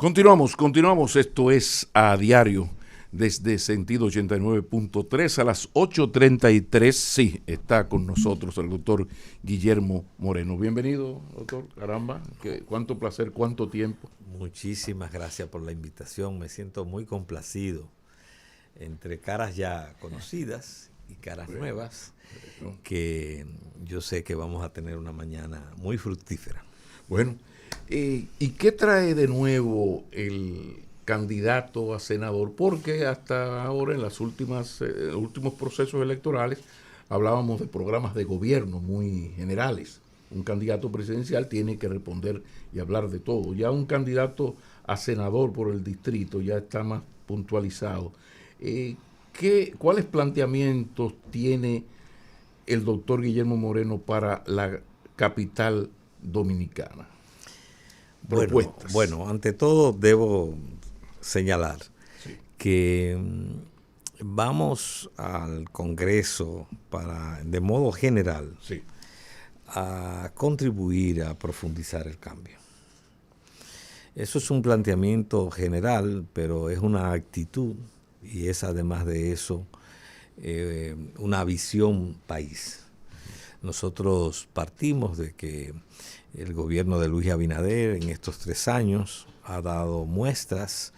Continuamos. Esto es A Diario desde Sentido 89.3 a las 8:33. Sí, está con nosotros el doctor Guillermo Moreno. Bienvenido, doctor. Caramba, cuánto placer, cuánto tiempo. Muchísimas gracias por la invitación. Me siento muy complacido entre caras ya conocidas y caras nuevas, que yo sé que vamos a tener una mañana muy fructífera. Bueno, ¿y qué trae de nuevo el candidato a senador? Porque hasta ahora en las últimos procesos electorales hablábamos de programas de gobierno muy generales. Un candidato presidencial tiene que responder y hablar de todo. Ya un candidato a senador por el distrito ya está más puntualizado. ¿Cuáles planteamientos tiene el doctor Guillermo Moreno para la capital dominicana? Bueno, ante todo debo señalar que vamos al Congreso de modo general a contribuir a profundizar el cambio. Eso es un planteamiento general, pero es una actitud y es además de eso una visión país. Nosotros partimos de que el gobierno de Luis Abinader en estos 3 años ha dado muestras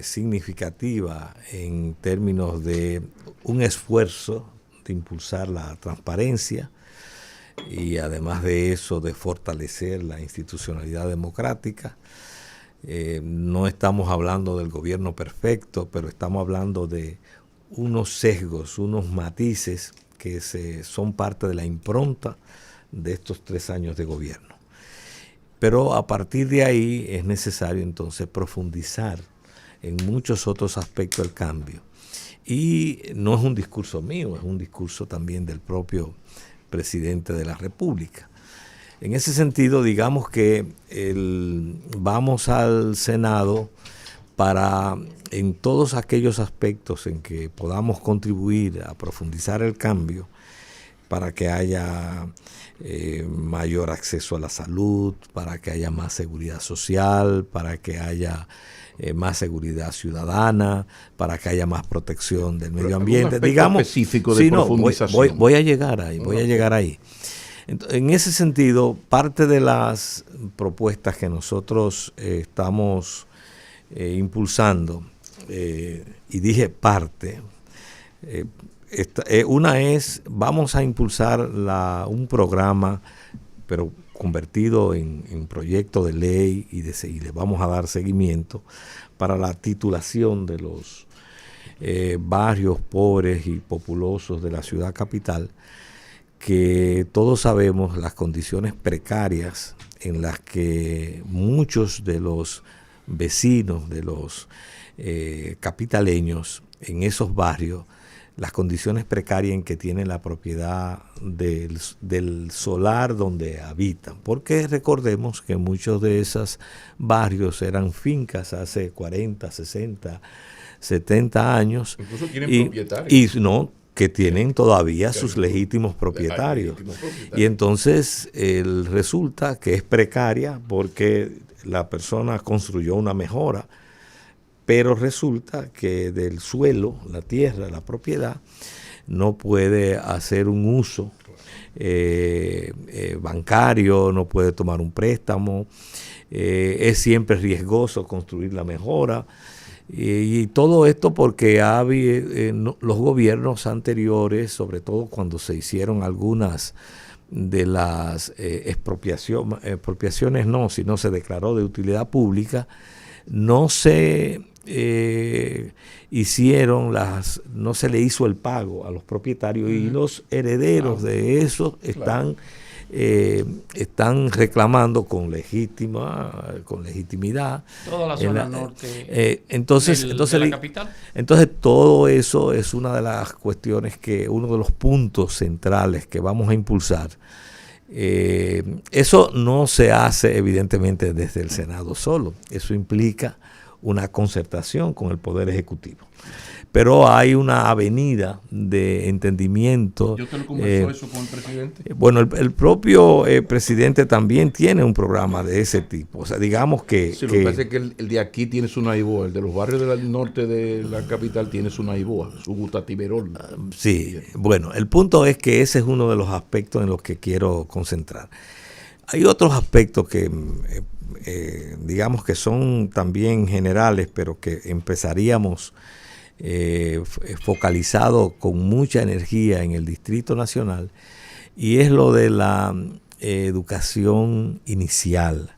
significativas en términos de un esfuerzo de impulsar la transparencia y además de eso de fortalecer la institucionalidad democrática. No estamos hablando del gobierno perfecto, pero estamos hablando de unos sesgos, unos matices que son parte de la impronta de estos 3 años de gobierno. Pero a partir de ahí es necesario entonces profundizar en muchos otros aspectos del cambio. Y no es un discurso mío, es un discurso también del propio presidente de la República. En ese sentido, digamos que vamos al Senado para, en todos aquellos aspectos en que podamos contribuir a profundizar el cambio, para que haya mayor acceso a la salud, para que haya más seguridad social, para que haya más seguridad ciudadana, para que haya más protección del medio ambiente. Digamos, específico de profundización. Voy a llegar ahí. En ese sentido, parte de las propuestas que nosotros estamos impulsando, y dije parte, una es, vamos a impulsar un programa, pero convertido en proyecto de ley y le vamos a dar seguimiento para la titulación de los barrios pobres y populosos de la ciudad capital, que todos sabemos las condiciones precarias en las que muchos de los vecinos, de los capitaleños en esos barrios, las condiciones precarias en que tienen la propiedad del solar donde habitan. Porque recordemos que muchos de esos barrios eran fincas hace 40, 60, 70 años. Incluso tienen propietarios. Que tienen todavía sus legítimos propietarios. Y entonces resulta que es precaria porque la persona construyó una mejora, pero resulta que del suelo, la tierra, la propiedad, no puede hacer un uso bancario, no puede tomar un préstamo, es siempre riesgoso construir la mejora. Y todo esto porque los gobiernos anteriores, sobre todo cuando se hicieron algunas de las expropiaciones, sino se declaró de utilidad pública, no se no se le hizo el pago a los propietarios y los herederos de eso están reclamando con legitimidad toda la zona norte de la capital. Entonces todo eso es una de las cuestiones uno de los puntos centrales que vamos a impulsar. Eso no se hace evidentemente desde el Senado solo, eso implica una concertación con el Poder Ejecutivo. Pero hay una avenida de entendimiento. ¿Yo te lo conversó eso con el presidente? Bueno, el propio presidente también tiene un programa de ese tipo. O sea, digamos que... Sí, lo que pasa es que el de aquí tiene su naiboa, el de los barrios del norte de la capital tiene su naiboa, su butatiberol. Sí, bueno, el punto es que ese es uno de los aspectos en los que quiero concentrar. Hay otros aspectos que, digamos que son también generales, pero que empezaríamos focalizado con mucha energía en el Distrito Nacional, y es lo de la educación inicial.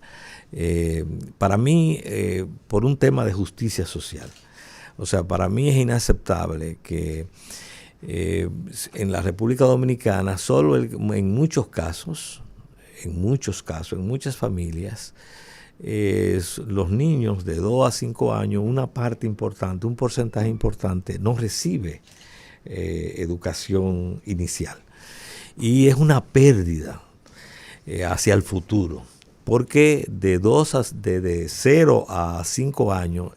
Para mí, por un tema de justicia social. O sea, para mí es inaceptable que en la República Dominicana solo en muchas familias, los niños de 2 a 5 años, una parte importante, un porcentaje importante, no recibe educación inicial. Y es una pérdida hacia el futuro, porque de 0 a 5 años,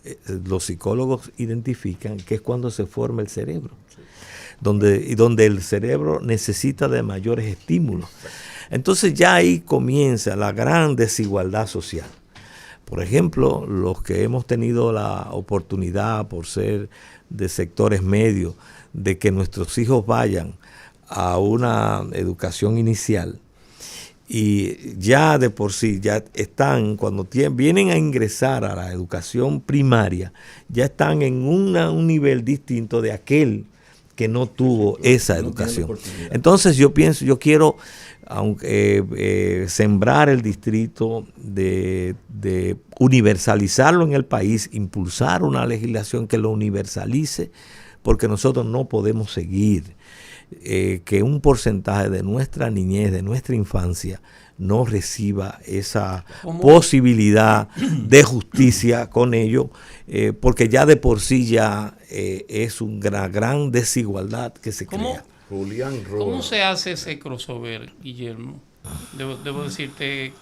los psicólogos identifican que es cuando se forma el cerebro, donde el cerebro necesita de mayores estímulos. Entonces ya ahí comienza la gran desigualdad social. Por ejemplo, los que hemos tenido la oportunidad, por ser de sectores medios, de que nuestros hijos vayan a una educación inicial, y ya de por sí ya están, cuando vienen a ingresar a la educación primaria, ya están en un nivel distinto de aquel que no tuvo esa educación. Entonces yo quiero sembrar el distrito, de universalizarlo en el país, impulsar una legislación que lo universalice, porque nosotros no podemos seguir que un porcentaje de nuestra niñez, de nuestra infancia, no reciba esa posibilidad de justicia con ello, porque ya de por sí ya es una gran desigualdad que se crea. ¿Cómo se hace ese crossover, Guillermo? Debo decirte,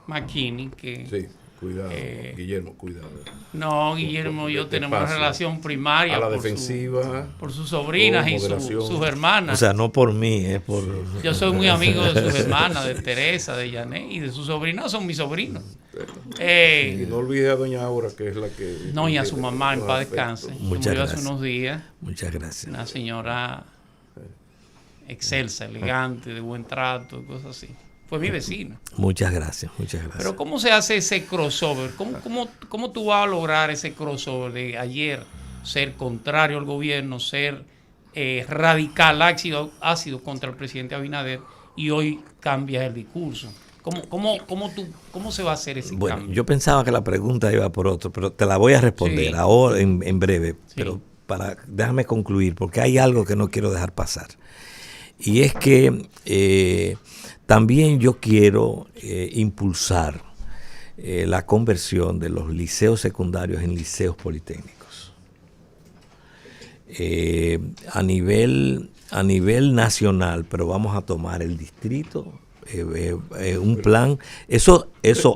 McKinney, que... Sí. Cuidado, Guillermo, cuidado. No, Guillermo y yo tenemos una relación primaria a la defensiva, por sus sobrinas y sus hermanas. O sea, no por mí, es por... Yo soy muy amigo de sus hermanas, de Teresa, de Janet, y de sus sobrinos, son mis sobrinos. Y no olvide a doña Aura, que es la que... No, y a su mamá, en paz descanse. Muchas gracias. Hace unos días. Muchas gracias. Una señora excelsa, elegante, de buen trato, cosas así. Fue mi vecino. Muchas gracias, muchas gracias. Pero ¿cómo se hace ese crossover? ¿Cómo tú vas a lograr ese crossover de ayer ser contrario al gobierno, ser radical, ácido contra el presidente Abinader, y hoy cambias el discurso? ¿Cómo se va a hacer ese cambio? Bueno, yo pensaba que la pregunta iba por otro, pero te la voy a responder ahora en breve. Sí. Pero déjame concluir, porque hay algo que no quiero dejar pasar. Y es que también yo quiero impulsar la conversión de los liceos secundarios en liceos politécnicos. A nivel nacional, pero vamos a tomar el distrito, un plan, eso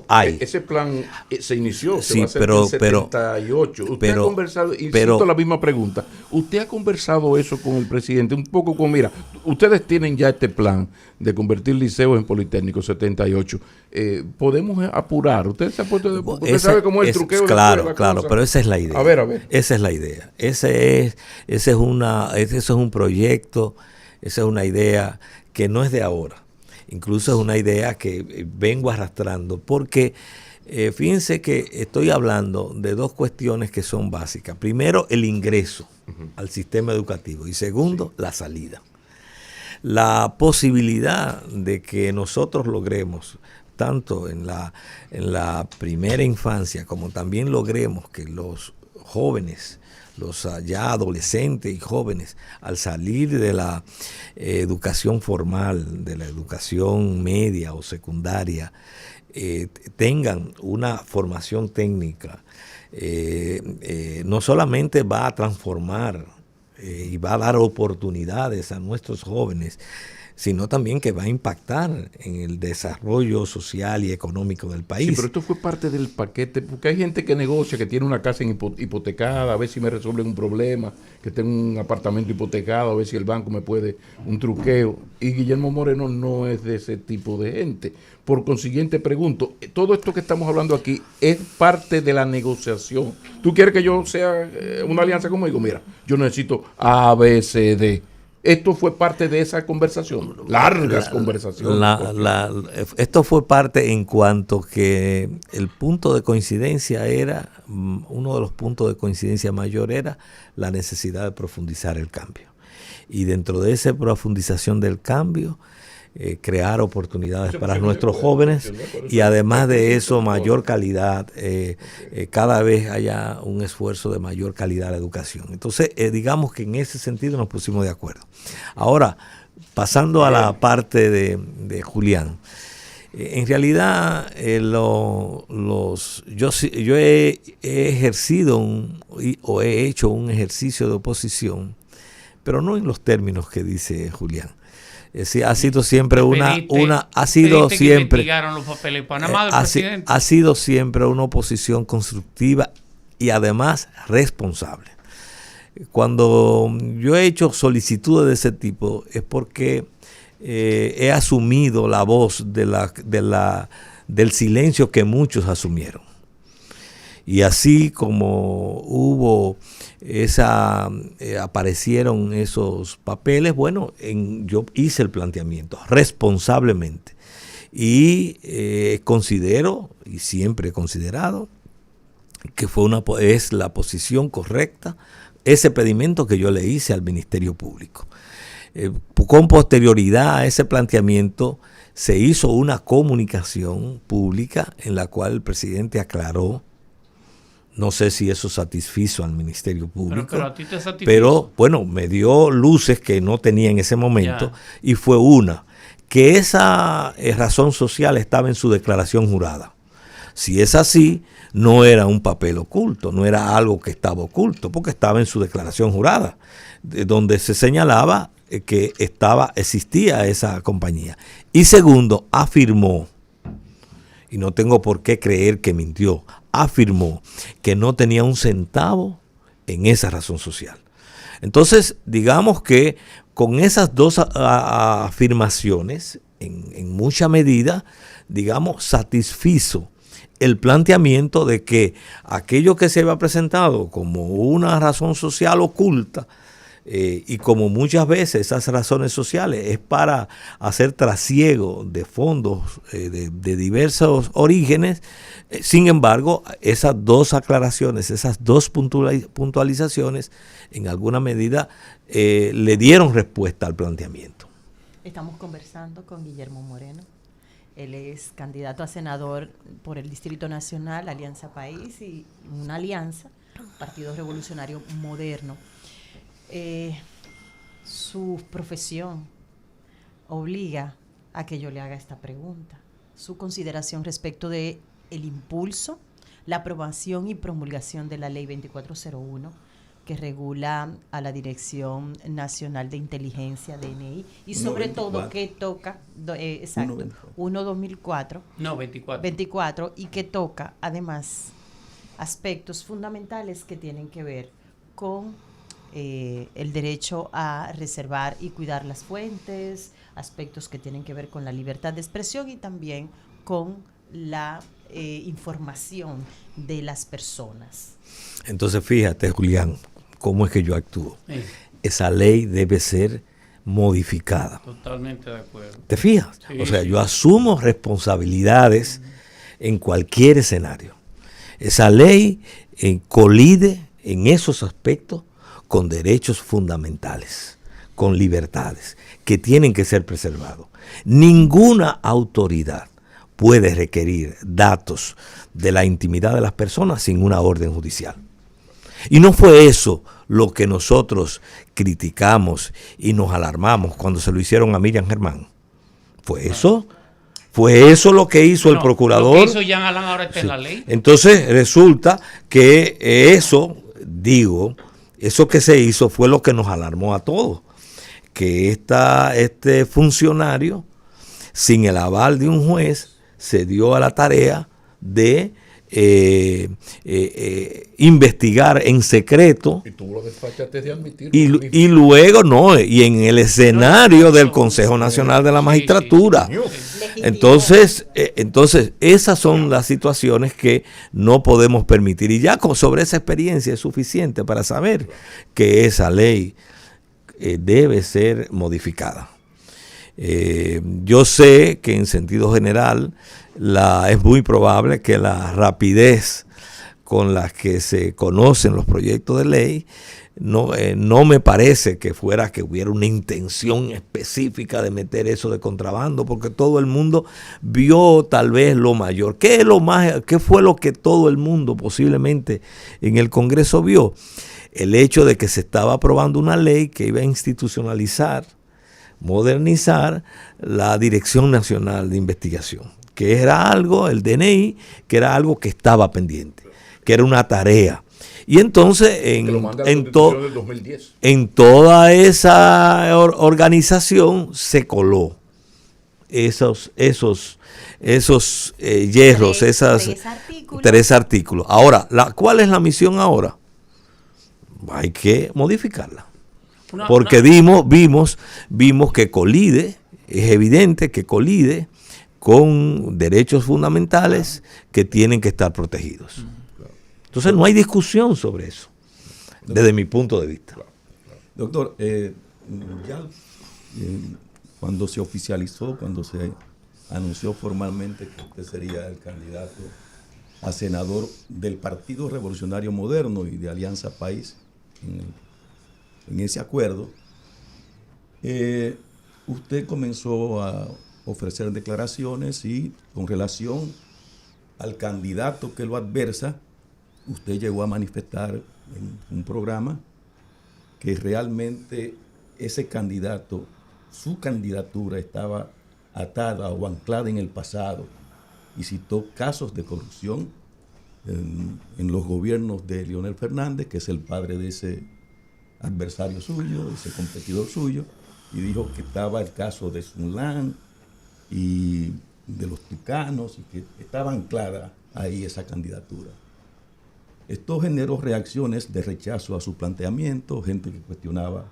hay. Ese plan se inició, sí, se va a hacer en 78. Usted ha conversado, insisto la misma pregunta, ¿usted ha conversado eso con el presidente? Un poco mira, ustedes tienen ya este plan de convertir liceos en politécnicos 78. ¿Podemos apurar? ¿Usted se ha puesto usted sabe cómo es el truqueo? Claro, pero esa es la idea. A ver. Esa es la idea. Ese es un proyecto, esa es una idea que no es de ahora. Incluso es una idea que vengo arrastrando, porque fíjense que estoy hablando de dos cuestiones que son básicas. Primero, el ingreso al sistema educativo, y segundo, la salida. La posibilidad de que nosotros logremos, tanto en la primera infancia como también logremos que los jóvenes, los ya adolescentes y jóvenes, al salir de la educación formal, de la educación media o secundaria, tengan una formación técnica, no solamente va a transformar y va a dar oportunidades a nuestros jóvenes, sino también que va a impactar en el desarrollo social y económico del país. Sí, pero esto fue parte del paquete, porque hay gente que negocia, que tiene una casa hipotecada, a ver si me resuelven un problema, que tengo un apartamento hipotecado, a ver si el banco me puede un truqueo. Y Guillermo Moreno no es de ese tipo de gente. Por consiguiente, pregunto, todo esto que estamos hablando aquí es parte de la negociación. ¿Tú quieres que yo sea una alianza conmigo? Mira, yo necesito A, B, C, D. Esto fue parte de esa conversación, largas conversaciones. Esto fue parte en cuanto que el punto de coincidencia era, uno de los puntos de coincidencia mayor era la necesidad de profundizar el cambio. Y dentro de esa profundización del cambio, crear oportunidades para nuestros jóvenes y además de eso mayor calidad, cada vez haya un esfuerzo de mayor calidad de la educación. Entonces digamos que en ese sentido nos pusimos de acuerdo. Ahora, pasando a la parte de Julián, en realidad yo he ejercido o he hecho un ejercicio de oposición, pero no en los términos que dice Julián. Ha sido siempre ha sido siempre una oposición constructiva y además responsable. Cuando yo he hecho solicitudes de ese tipo es porque he asumido la voz del silencio que muchos asumieron. Y así como aparecieron esos papeles, bueno, yo hice el planteamiento responsablemente. Y considero, y siempre he considerado, que es la posición correcta, ese pedimento que yo le hice al Ministerio Público. Con posterioridad a ese planteamiento, se hizo una comunicación pública en la cual el presidente aclaró. No sé si eso satisfizo al Ministerio Público, pero a ti te satisfizo. Pero bueno, me dio luces que no tenía en ese momento, y fue que esa razón social estaba en su declaración jurada. Si es así, no era un papel oculto, no era algo que estaba oculto, porque estaba en su declaración jurada, donde se señalaba que existía esa compañía. Y segundo, afirmó, y no tengo por qué creer que mintió, afirmó que no tenía un centavo en esa razón social. Entonces, digamos que con esas dos afirmaciones, en mucha medida, digamos, satisfizo el planteamiento de que aquello que se había presentado como una razón social oculta, y como muchas veces esas razones sociales es para hacer trasiego de fondos de diversos orígenes, sin embargo, esas dos aclaraciones, esas dos puntualizaciones, en alguna medida le dieron respuesta al planteamiento. Estamos conversando con Guillermo Moreno. Él es candidato a senador por el Distrito Nacional, Alianza País, y una alianza, Partido Revolucionario Moderno. Su profesión obliga a que yo le haga esta pregunta. Su consideración respecto de el impulso, la aprobación y promulgación de la Ley 2401, que regula a la Dirección Nacional de Inteligencia, DNI, y sobre 24. Todo que toca, 24, y que toca además aspectos fundamentales que tienen que ver con el derecho a reservar y cuidar las fuentes, aspectos que tienen que ver con la libertad de expresión y también con la información de las personas. Entonces, fíjate, Julián, cómo es que yo actúo. Sí. Esa ley debe ser modificada. Totalmente de acuerdo. ¿Te fijas? Sí, o sea, yo asumo responsabilidades en cualquier escenario. Esa ley colide en esos aspectos con derechos fundamentales, con libertades que tienen que ser preservados. Ninguna autoridad puede requerir datos de la intimidad de las personas sin una orden judicial. Y no fue eso lo que nosotros criticamos y nos alarmamos cuando se lo hicieron a Miriam Germán. ¿Fue eso? ¿Fue eso lo que hizo el procurador? Lo que hizo Jean Alain ahora está en la ley. Entonces resulta que eso que se hizo fue lo que nos alarmó a todos. que este funcionario, sin el aval de un juez, se dio a la tarea de investigar en secreto Y tú lo despachaste de admitir. y luego y en el escenario del Consejo Nacional de la Magistratura. Entonces esas son las situaciones que no podemos permitir, y ya sobre esa experiencia es suficiente para saber que esa ley debe ser modificada. Yo sé que en sentido general es muy probable que la rapidez con la que se conocen los proyectos de ley no me parece que hubiera una intención específica de meter eso de contrabando, porque todo el mundo vio tal vez lo mayor. ¿Qué fue lo que todo el mundo posiblemente en el Congreso vio? El hecho de que se estaba aprobando una ley que iba a institucionalizar, modernizar la Dirección Nacional de Investigación, que era algo, el DNI, que era algo que estaba pendiente, que era una tarea. Y entonces en toda esa organización se coló esos hierros, tres artículos. Ahora, ¿cuál es la misión ahora? Hay que modificarla. Porque vimos que colide, es evidente que colide con derechos fundamentales que tienen que estar protegidos. Entonces no hay discusión sobre eso, desde mi punto de vista. Doctor, cuando se oficializó, cuando se anunció formalmente que usted sería el candidato a senador del Partido Revolucionario Moderno y de Alianza País, en ese acuerdo, usted comenzó a ofrecer declaraciones y con relación al candidato que lo adversa, usted llegó a manifestar en un programa que realmente ese candidato, su candidatura estaba atada o anclada en el pasado, y citó casos de corrupción en los gobiernos de Leonel Fernández, que es el padre de ese adversario suyo, ese competidor suyo, y dijo que estaba el caso de Sunlan y de los Tucanos, y que estaba anclada ahí esa candidatura. Esto generó reacciones de rechazo a su planteamiento, gente que cuestionaba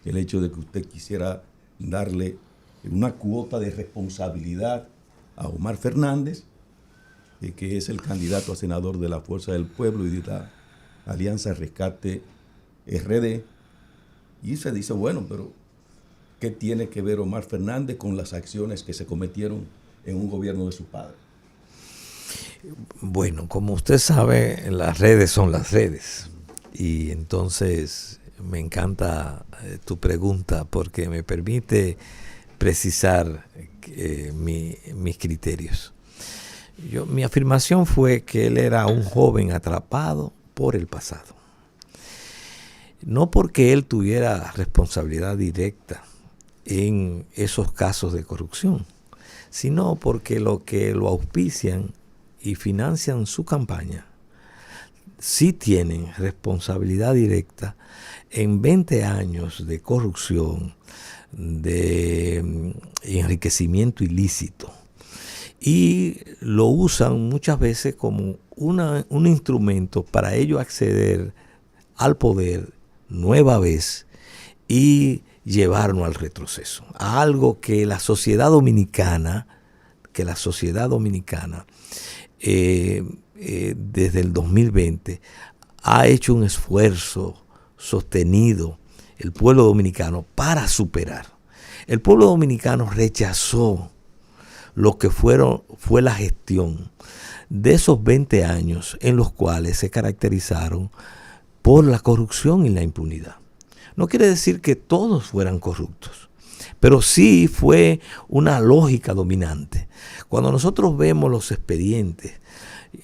el hecho de que usted quisiera darle una cuota de responsabilidad a Omar Fernández, que es el candidato a senador de la Fuerza del Pueblo y de la Alianza Rescate RD. Y se dice, bueno, pero ¿qué tiene que ver Omar Fernández con las acciones que se cometieron en un gobierno de su padre? Bueno, como usted sabe, las redes son las redes. Y entonces me encanta tu pregunta, porque me permite precisar mis criterios. Mi afirmación fue que él era un joven atrapado por el pasado. No porque él tuviera responsabilidad directa en esos casos de corrupción, sino porque lo que lo auspician y financian su campaña sí tienen responsabilidad directa en 20 años de corrupción, de enriquecimiento ilícito, y lo usan muchas veces como un instrumento para ellos acceder al poder nueva vez y llevarnos al retroceso, a algo que la sociedad dominicana desde el 2020 ha hecho un esfuerzo sostenido, el pueblo dominicano, para superar. El pueblo dominicano rechazó lo que fue la gestión de esos 20 años en los cuales se caracterizaron por la corrupción y la impunidad. No quiere decir que todos fueran corruptos, pero sí fue una lógica dominante. Cuando nosotros vemos los expedientes,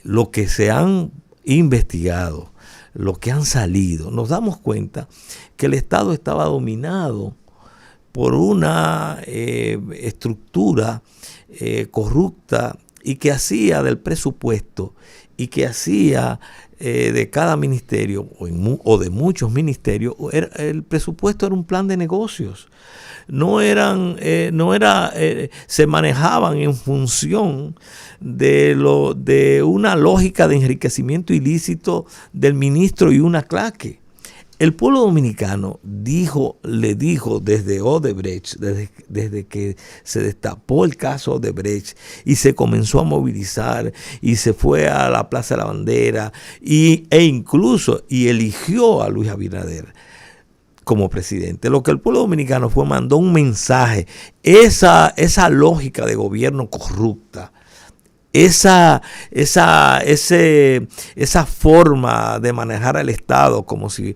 lo que se han investigado, lo que han salido, nos damos cuenta que el Estado estaba dominado por una estructura corrupta y que hacía del presupuesto y que hacía de cada ministerio o de muchos ministerios, el presupuesto era un plan de negocios. Se manejaban en función de una lógica de enriquecimiento ilícito del ministro y una claque. El pueblo dominicano le dijo desde Odebrecht, desde que se destapó el caso Odebrecht y se comenzó a movilizar y se fue a la Plaza de la Bandera e incluso eligió a Luis Abinader como presidente. Lo que el pueblo dominicano mandó un mensaje, esa lógica de gobierno corrupta, esa forma de manejar al Estado como si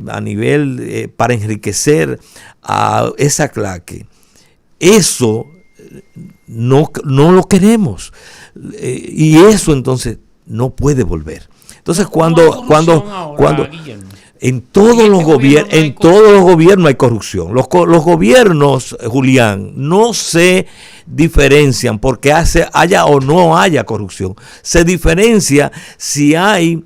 a nivel para enriquecer a esa claque, eso no lo queremos, y eso entonces no puede volver. Entonces cuando en todos los gobiernos hay corrupción. Los gobiernos, Julián, no se diferencian porque haya o no haya corrupción. Se diferencia si hay,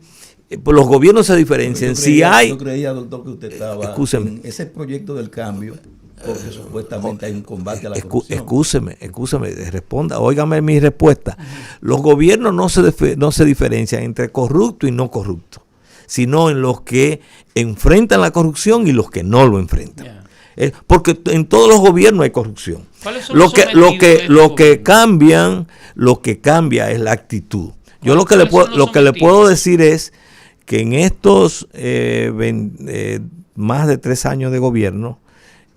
los gobiernos se diferencian Yo creía, doctor, que usted estaba en ese proyecto del cambio porque supuestamente hay un combate a la corrupción. Escúcheme, responda, óigame mi respuesta. Los gobiernos no se diferencian entre corrupto y no corrupto, sino en los que enfrentan la corrupción y los que no lo enfrentan. Porque en todos los gobiernos hay corrupción. Lo que cambia es la actitud. Yo lo que le puedo decir es que en estos más de 3 años de gobierno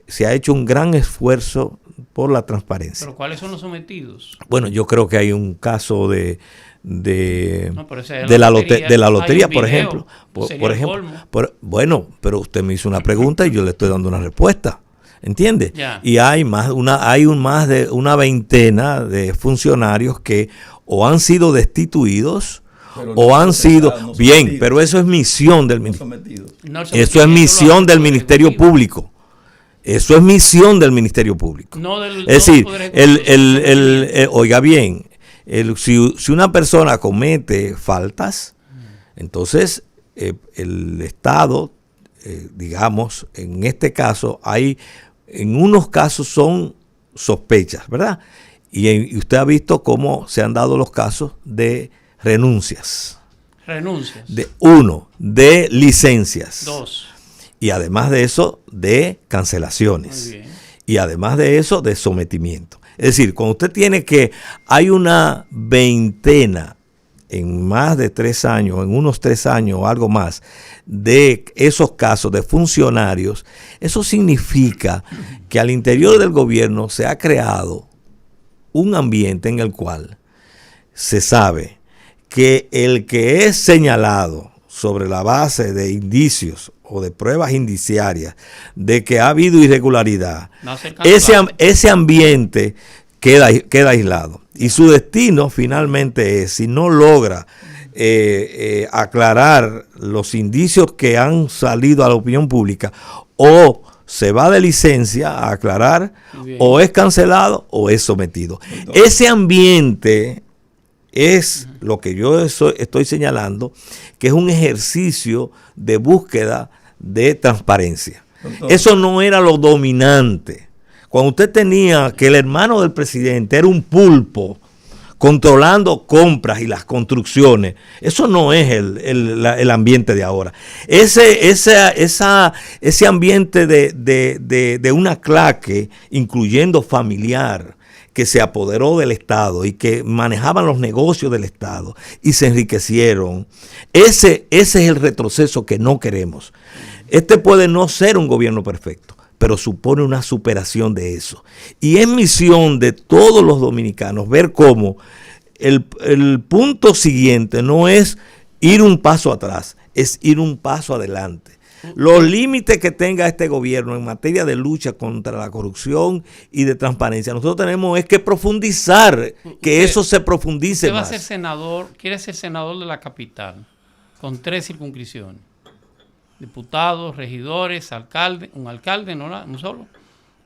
se ha hecho un gran esfuerzo por la transparencia. ¿Pero cuáles son los sometidos? Bueno, yo creo que hay un caso de la lotería, por ejemplo. Bueno, pero usted me hizo una pregunta y yo le estoy dando una respuesta. ¿Entiende? Y hay más de una veintena de funcionarios que o han sido destituidos o han sido pero eso es misión del ministerio. Eso es misión del Ministerio Público. Eso es misión del Ministerio Público. Es decir, oiga bien, si una persona comete faltas, entonces el Estado, digamos, en este caso, en unos casos son sospechas, ¿verdad? Y usted ha visto cómo se han dado los casos de renuncias. De licencias. 2. Y además de eso, de cancelaciones. Y además de eso, de sometimiento. Es decir, cuando usted hay una veintena en más de 3 años, en unos 3 años o algo más, de esos casos de funcionarios, eso significa que al interior del gobierno se ha creado un ambiente en el cual se sabe que el que es señalado sobre la base de indicios o de pruebas indiciarias de que ha habido irregularidad, ese ambiente queda aislado. Y su destino finalmente es, si no logra aclarar los indicios que han salido a la opinión pública, o se va de licencia a aclarar, o es cancelado o es sometido. Ese ambiente es lo que yo estoy señalando, que es un ejercicio de búsqueda de transparencia. Eso no era lo dominante. Cuando usted tenía que el hermano del presidente era un pulpo controlando compras y las construcciones, eso no es el ambiente de ahora. Ese ambiente de una claque, incluyendo familiar, que se apoderó del Estado y que manejaban los negocios del Estado y se enriquecieron, ese es el retroceso que no queremos. Este puede no ser un gobierno perfecto, pero supone una superación de eso. Y es misión de todos los dominicanos ver cómo el punto siguiente no es ir un paso atrás, es ir un paso adelante. Los límites que tenga este gobierno en materia de lucha contra la corrupción y de transparencia, nosotros tenemos es que profundizar, que eso se profundice más. Quiere ser senador de la capital, con 3 circunscripciones. Diputados, regidores, un alcalde, no solo.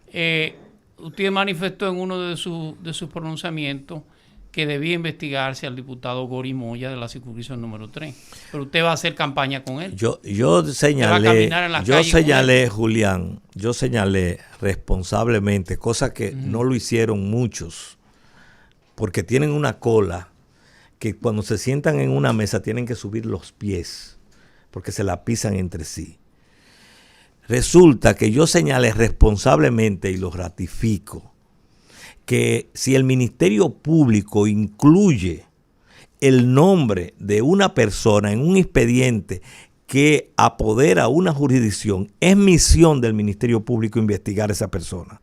Usted manifestó en uno de sus pronunciamientos que debía investigarse al diputado Gori Moya de la circunscripción número 3. Pero usted va a hacer campaña con él. Yo señalé, Julián, yo señalé responsablemente, cosa que no lo hicieron muchos, porque tienen una cola que cuando se sientan en una mesa tienen que subir los pies, porque se la pisan entre sí. Resulta que yo señalé responsablemente, y lo ratifico, que si el Ministerio Público incluye el nombre de una persona en un expediente que apodera una jurisdicción, es misión del Ministerio Público investigar a esa persona.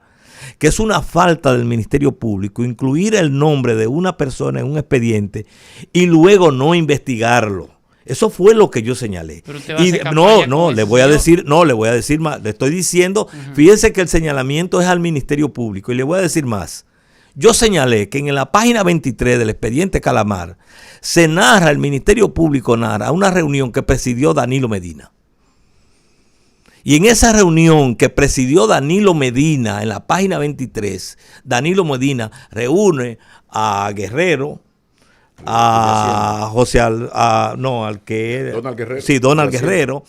Que es una falta del Ministerio Público incluir el nombre de una persona en un expediente y luego no investigarlo. Eso fue lo que yo señalé. Y le voy a decir más. Le estoy diciendo, fíjense que el señalamiento es al Ministerio Público y le voy a decir más. Yo señalé que en la página 23 del expediente Calamar se narra, el Ministerio Público narra una reunión que presidió Danilo Medina. Y en esa reunión que presidió Danilo Medina, en la página 23, Danilo Medina reúne a Guerrero, a José, Donald Guerrero. Sí, Donald Guerrero,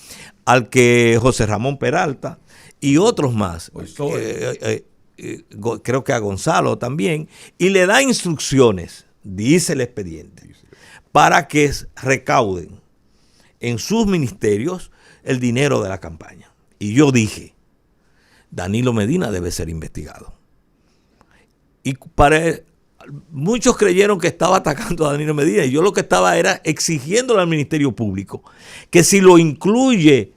al que José Ramón Peralta y otros más. Creo que a Gonzalo también, y le da instrucciones, dice el expediente, para que recauden en sus ministerios el dinero de la campaña. Y yo dije, Danilo Medina debe ser investigado. Y muchos creyeron que estaba atacando a Danilo Medina, y yo lo que estaba era exigiéndole al Ministerio Público que si lo incluye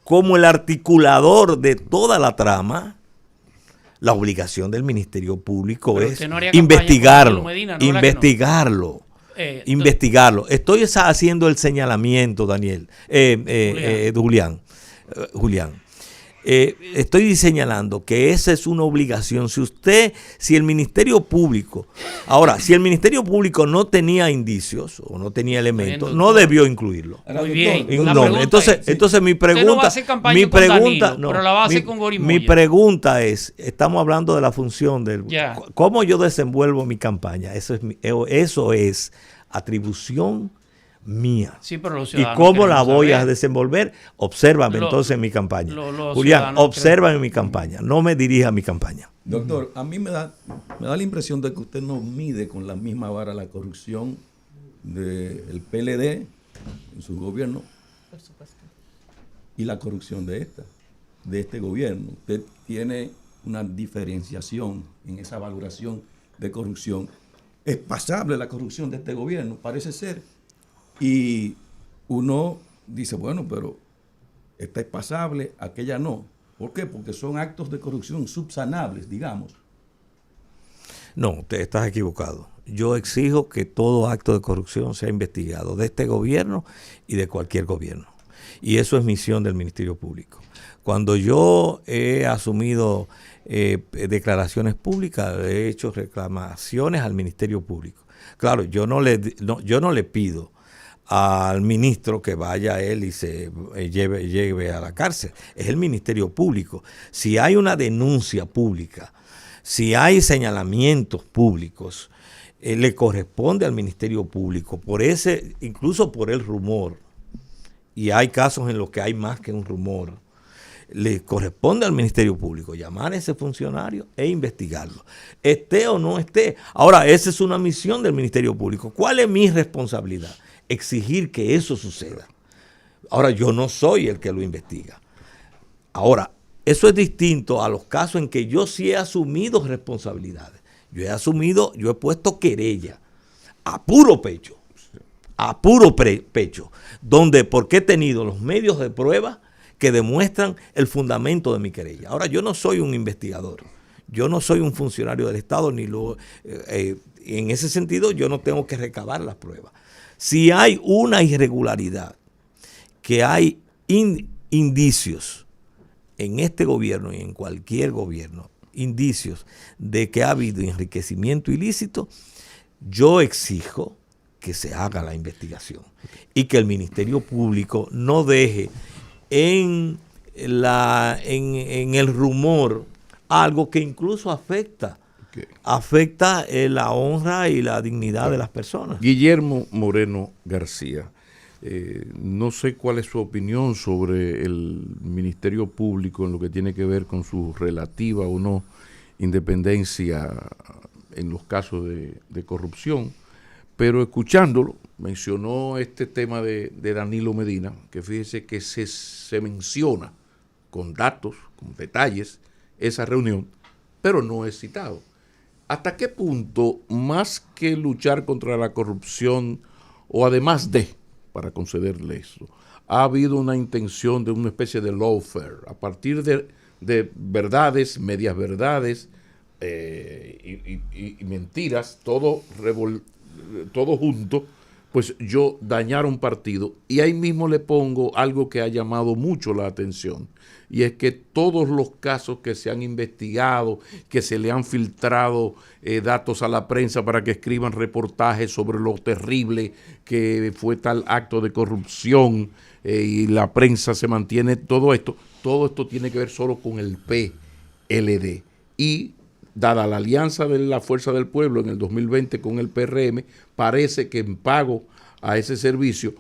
como el articulador de toda la trama, la obligación del Ministerio Público es investigarlo. Investigarlo. Estoy haciendo el señalamiento, Daniel, Julián. Estoy señalando que esa es una obligación. Si el Ministerio Público, si el Ministerio Público no tenía indicios o no tenía elementos, no debió incluirlo. Muy bien. Entonces mi pregunta, mi pregunta es, estamos hablando de la función del cómo yo desenvuelvo mi campaña. Eso es atribución mía. Sí, pero los ¿Y cómo la voy a desenvolver? Obsérvame entonces en mi campaña. Julián, obsérvame en mi campaña. No me dirija a mi campaña. Doctor, a mí me da la impresión de que usted no mide con la misma vara la corrupción del PLD en su gobierno. Por supuesto. Y la corrupción de este gobierno. Usted tiene una diferenciación en esa valoración de corrupción. Es pasable la corrupción de este gobierno, parece ser. Y uno dice, bueno, pero esta es pasable, aquella no. ¿Por qué? Porque son actos de corrupción subsanables, digamos. No, te estás equivocado. Yo exijo que todo acto de corrupción sea investigado de este gobierno y de cualquier gobierno. Y eso es misión del Ministerio Público. Cuando yo he asumido declaraciones públicas, he hecho reclamaciones al Ministerio Público. Claro, yo no le pido al ministro que vaya él y se lleve a la cárcel. Es el Ministerio Público. Si hay una denuncia pública, si hay señalamientos públicos, le corresponde al Ministerio Público, incluso por el rumor, y hay casos en los que hay más que un rumor, le corresponde al Ministerio Público llamar a ese funcionario e investigarlo, esté o no esté. Ahora, esa es una misión del Ministerio Público. ¿Cuál es mi responsabilidad? Exigir que eso suceda. Ahora, yo no soy el que lo investiga. Ahora, eso es distinto a los casos en que yo sí he asumido responsabilidades. Yo he puesto querella a puro pecho, donde porque he tenido los medios de prueba que demuestran el fundamento de mi querella. Ahora, yo no soy un investigador, yo no soy un funcionario del Estado, en ese sentido yo no tengo que recabar las pruebas. Si hay una irregularidad, que hay indicios en este gobierno y en cualquier gobierno, indicios de que ha habido enriquecimiento ilícito, yo exijo que se haga la investigación y que el Ministerio Público no deje en el rumor algo que incluso afecta afecta la honra y la dignidad de las personas. Guillermo Moreno García, no sé cuál es su opinión sobre el Ministerio Público en lo que tiene que ver con su relativa o no independencia en los casos de corrupción, pero escuchándolo, mencionó este tema de Danilo Medina, que fíjese que se menciona con datos, con detalles, esa reunión, pero no es citado. ¿Hasta qué punto, más que luchar contra la corrupción, o además de, para concederle eso, ha habido una intención de una especie de lawfare, a partir de verdades, medias verdades y mentiras, todo junto, pues yo dañar un partido? Y ahí mismo le pongo algo que ha llamado mucho la atención, y es que todos los casos que se han investigado, que se le han filtrado datos a la prensa para que escriban reportajes sobre lo terrible que fue tal acto de corrupción, y la prensa se mantiene, todo esto tiene que ver solo con el PLD. Y dada la alianza de la Fuerza del Pueblo en el 2020 con el PRM, parece que en pago a ese servicio,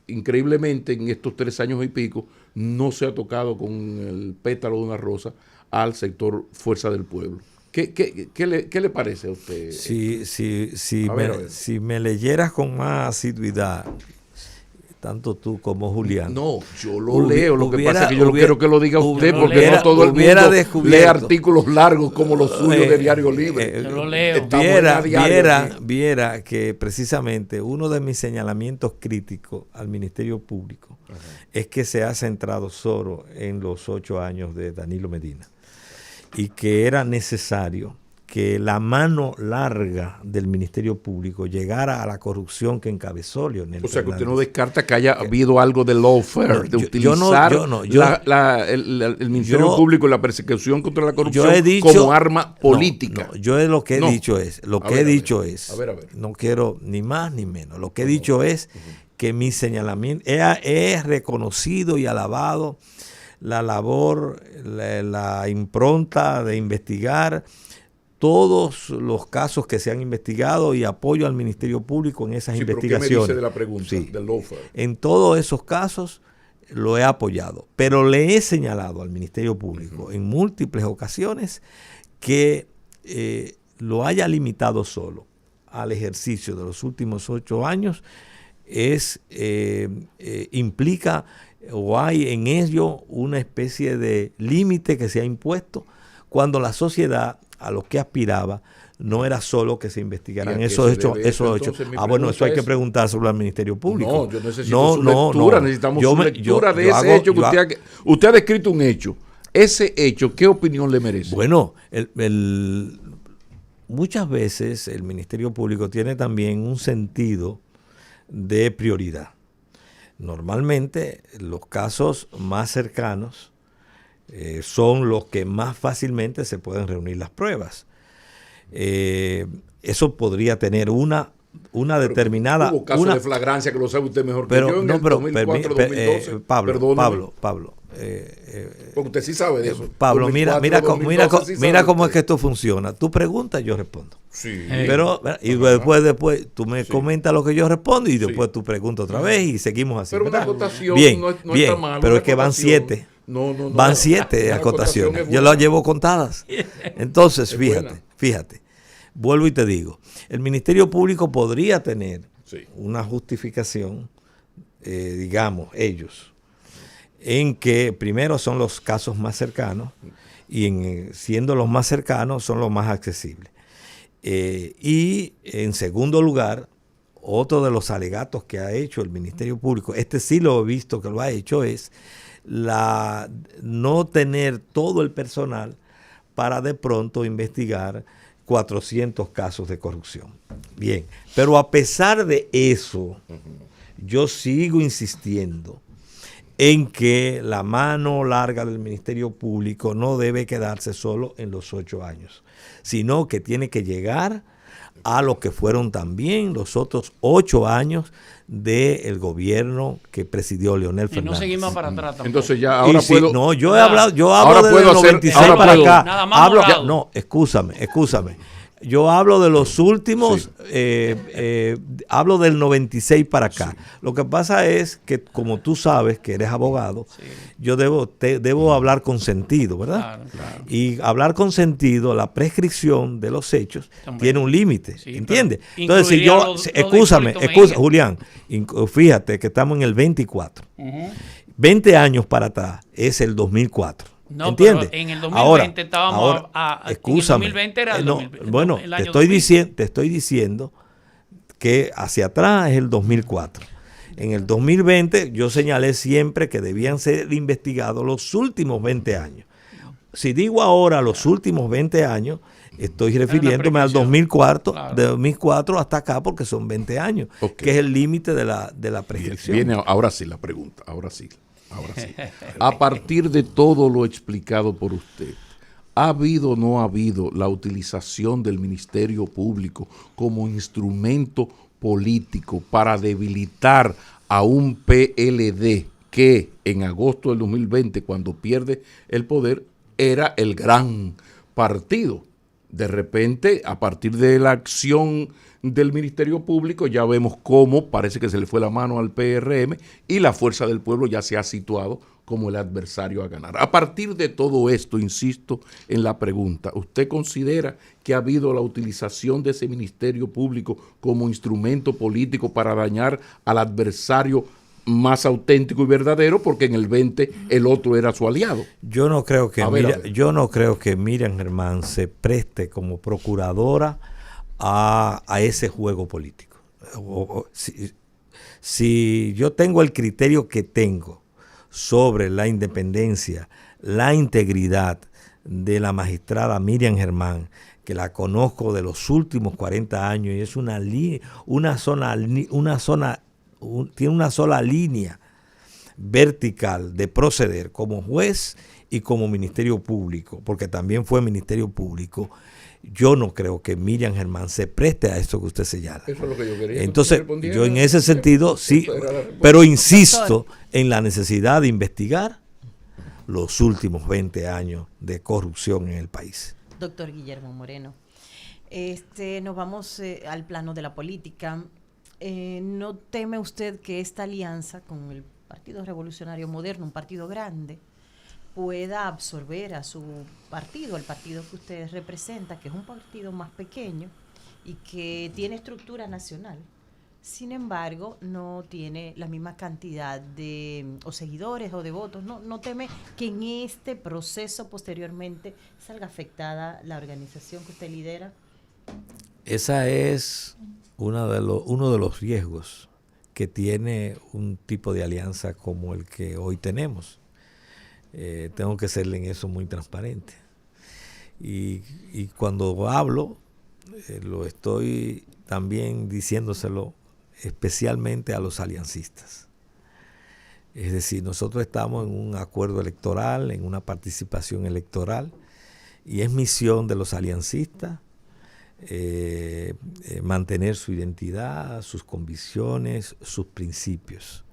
increíblemente en estos 3 años y pico, no se ha tocado con el pétalo de una rosa al sector Fuerza del Pueblo. ¿Qué le parece a usted? Si me leyeras con más asiduidad, tanto tú como Julián. No, yo lo leo, lo que pasa es que yo no quiero que lo diga usted, porque no todo el mundo lee artículos largos como los suyos de Diario Libre. Yo lo leo. Viera que precisamente uno de mis señalamientos críticos al Ministerio Público es que se ha centrado solo en los 8 años de Danilo Medina, y que era necesario que la mano larga del Ministerio Público llegara a la corrupción que encabezó Leonel O sea, que usted Fernández. no descarta que haya habido algo de lawfare, de utilizar el Ministerio Público y la persecución contra la corrupción como arma política. Lo que he dicho es, no quiero ni más ni menos, lo que he dicho es que mi señalamiento, he reconocido y alabado la labor, la impronta de investigar todos los casos que se han investigado, y apoyo al Ministerio Público en esas investigaciones. ¿Qué me dice de la pregunta del lawfare? En todos esos casos lo he apoyado, pero le he señalado al Ministerio Público en múltiples ocasiones que lo haya limitado solo al ejercicio de los últimos 8 años implica, o hay en ello una especie de límite que se ha impuesto, cuando la sociedad a lo que aspiraba no era solo que se investigaran esos hechos. Bueno, eso hay que preguntárselo al Ministerio Público. No, yo necesito su lectura, necesitamos su lectura de ese hecho. Usted ha descrito un hecho. Ese hecho, ¿qué opinión le merece? Bueno, muchas veces el Ministerio Público tiene también un sentido de prioridad. Normalmente los casos más cercanos son los que más fácilmente se pueden reunir las pruebas. Eso podría tener una determinada... Hubo casos de flagrancia que lo sabe usted mejor que yo en el 2004-2012. Pablo. Porque usted sí sabe de eso. Pablo, mira cómo es que esto funciona. Tú preguntas, yo respondo. Sí. Pero después tú me comentas lo que yo respondo, y después tú preguntas otra vez, y seguimos así. Pero una acotación no está mal. Pero es que van 7. Van 7 acotaciones. Yo las llevo contadas. Entonces, fíjate. Vuelvo y te digo, el Ministerio Público podría tener una justificación, digamos, ellos, en que primero son los casos más cercanos, y siendo los más cercanos son los más accesibles. Y en segundo lugar, otro de los alegatos que ha hecho el Ministerio Público, sí lo he visto que lo ha hecho, es no tener todo el personal para de pronto investigar 400 casos de corrupción. Bien, pero a pesar de eso, yo sigo insistiendo en que la mano larga del Ministerio Público no debe quedarse solo en los 8 años, sino que tiene que llegar a lo que fueron también los otros 8 años del gobierno que presidió Leonel Y Fernández. no seguimos para atrás tampoco. Entonces ya ahora Y puedo... no, yo Nada. hablo Ahora desde puedo el hacer- 96 ahora para puedo- acá. Nada más morado. No, escúchame. Yo hablo de los últimos, hablo del 96 para acá. Lo que pasa es que, como tú sabes que eres abogado, yo debo hablar con sentido, ¿verdad? Claro. Y hablar con sentido, la prescripción de los hechos También. tiene un límite, Sí, ¿entiendes? pero Entonces, si incluiría yo, los escúchame, de Hipólito Mejía. Julián, fíjate que estamos en el 24. Ujú. 20 años para atrás es el 2004. No, ¿Entiendes? pero en el 2020 estábamos en el escúchame. 2020 era el No, 2020, bueno, el te año estoy 2000. te estoy diciendo que hacia atrás es el 2004. En el 2020 yo señalé siempre que debían ser investigados los últimos 20 años. Si digo ahora los últimos 20 años, estoy refiriéndome al 2004, Claro. de 2004 hasta acá, porque son 20 años, Ok. que es el límite de la prescripción. Viene ahora sí la pregunta, ahora sí. A partir de todo lo explicado por usted, ¿ha habido o no ha habido la utilización del Ministerio Público como instrumento político para debilitar a un PLD que en agosto del 2020, cuando pierde el poder, era el gran partido? De repente, a partir de la acción del Ministerio Público, ya vemos cómo parece que se le fue la mano al PRM y la Fuerza del Pueblo ya se ha situado como el adversario a ganar. A partir de todo esto, insisto en la pregunta, ¿usted considera que ha habido la utilización de ese Ministerio Público como instrumento político para dañar al adversario más auténtico y verdadero, porque en el 20 el otro era su aliado? Yo no creo que A ver. yo no creo que Miriam Germán se preste como procuradora a ese juego político. Si yo tengo el criterio que tengo sobre la independencia, la integridad de la magistrada Miriam Germán, que la conozco de los últimos 40 años y es tiene una sola línea vertical de proceder como juez y como Ministerio Público, porque también fue Ministerio Público, yo no creo que Miriam Germán se preste a esto que usted señala. Eso es lo que yo quería. Entonces, yo en ese sentido sí, pero insisto en la necesidad de investigar los últimos 20 años de corrupción en el país. Doctor Guillermo Moreno, nos vamos al plano de la política. ¿No teme usted que esta alianza con el Partido Revolucionario Moderno, un partido grande, pueda absorber a su partido, el partido que usted representa, que es un partido más pequeño y que tiene estructura nacional? Sin embargo, no tiene la misma cantidad de seguidores o de votos. ¿No teme que en este proceso posteriormente salga afectada la organización que usted lidera? Esa es uno de los riesgos que tiene un tipo de alianza como el que hoy tenemos. Tengo que serle en eso muy transparente. Y cuando hablo, lo estoy también diciéndoselo especialmente a los aliancistas. Es decir, nosotros estamos en un acuerdo electoral, en una participación electoral, y es misión de los aliancistas mantener su identidad, sus convicciones, sus principios.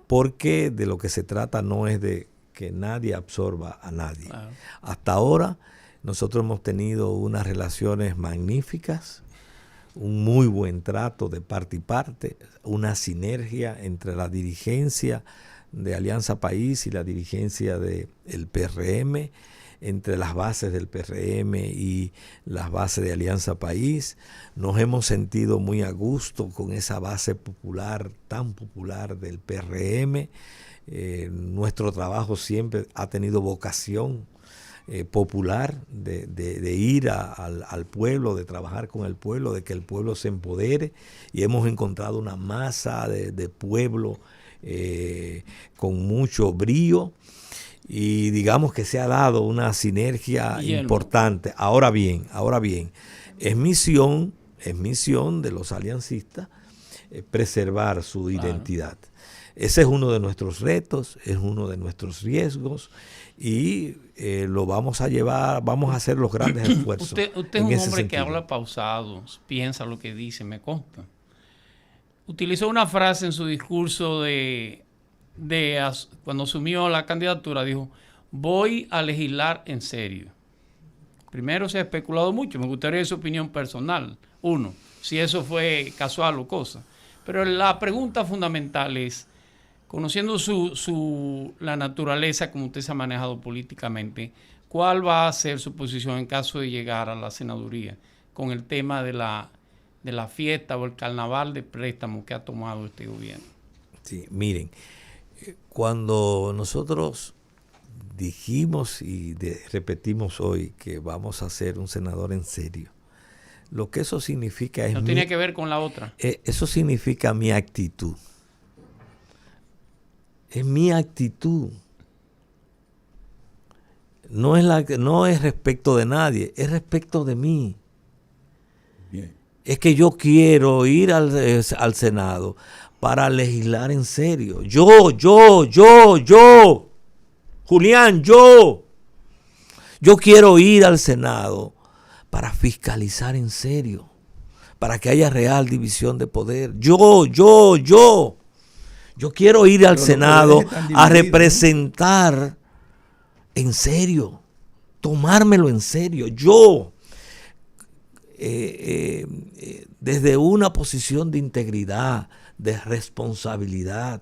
Porque de lo que se trata no es de que nadie absorba a nadie. Claro. Hasta ahora nosotros hemos tenido unas relaciones magníficas, un muy buen trato de parte y parte, una sinergia entre la dirigencia de Alianza País y la dirigencia del PRM, entre las bases del PRM y las bases de Alianza País. Nos hemos sentido muy a gusto con esa base popular, tan popular del PRM. Nuestro trabajo siempre ha tenido vocación popular de ir al pueblo, de trabajar con el pueblo, de que el pueblo se empodere, y hemos encontrado una masa de pueblo con mucho brío, y digamos que se ha dado una sinergia importante. Ahora bien, es misión de los aliancistas preservar su identidad. Ese es uno de nuestros retos, es uno de nuestros riesgos y lo vamos a llevar, vamos a hacer los grandes esfuerzos. Usted es un hombre que habla pausado, piensa lo que dice, me consta. Utilizó una frase en su discurso cuando asumió la candidatura, dijo, voy a legislar en serio. Primero se ha especulado mucho, me gustaría su opinión personal. Uno, si eso fue casual o cosa. Pero la pregunta fundamental es, conociendo la naturaleza como usted se ha manejado políticamente, ¿cuál va a ser su posición en caso de llegar a la senaduría con el tema de la fiesta o el carnaval de préstamo que ha tomado este gobierno? Sí, miren, cuando nosotros dijimos y repetimos hoy que vamos a ser un senador en serio, lo que eso significa es... No tiene que ver con la otra. Eso significa mi actitud. Es mi actitud. No es respecto de nadie, es respecto de mí. Bien. Es que yo quiero ir al Senado para legislar en serio. Yo, Julián, yo quiero ir al Senado para fiscalizar en serio, para que haya real división de poder. Yo quiero ir al Senado a representar en serio, tomármelo en serio. Yo, desde una posición de integridad, de responsabilidad,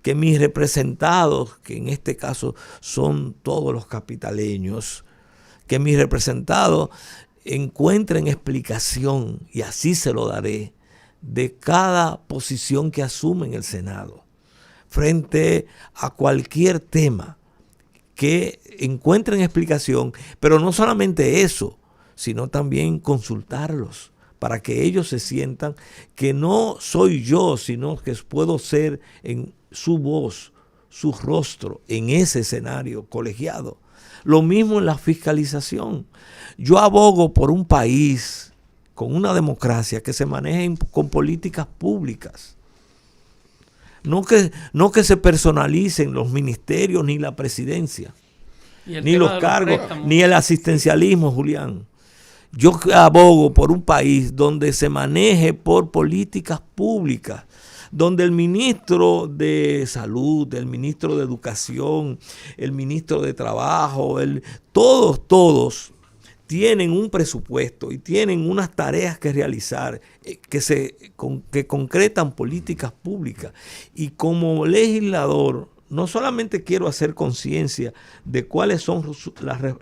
que mis representados, que en este caso son todos los capitaleños, que mis representados encuentren explicación, y así se lo daré, de cada posición que asume en el Senado, frente a cualquier tema, que encuentren explicación, pero no solamente eso, sino también consultarlos, para que ellos se sientan que no soy yo, sino que puedo ser en su voz, su rostro, en ese escenario colegiado. Lo mismo en la fiscalización. Yo abogo por un país con una democracia que se maneje con políticas públicas. No que se personalicen los ministerios ni la presidencia, ni los cargos, ni el asistencialismo, Julián. Yo abogo por un país donde se maneje por políticas públicas, donde el ministro de Salud, el ministro de Educación, el ministro de Trabajo, todos tienen un presupuesto y tienen unas tareas que realizar que concretan políticas públicas. Y como legislador, no solamente quiero hacer conciencia de cuáles son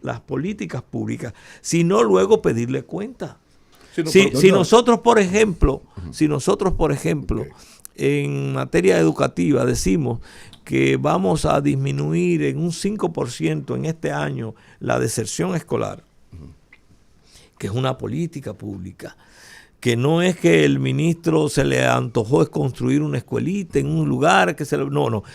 las políticas públicas, sino luego pedirle cuenta. Si nosotros, por ejemplo, en materia educativa decimos que vamos a disminuir en un 5% en este año la deserción escolar, que es una política pública, que no es que el ministro se le antojó es construir una escuelita en un lugar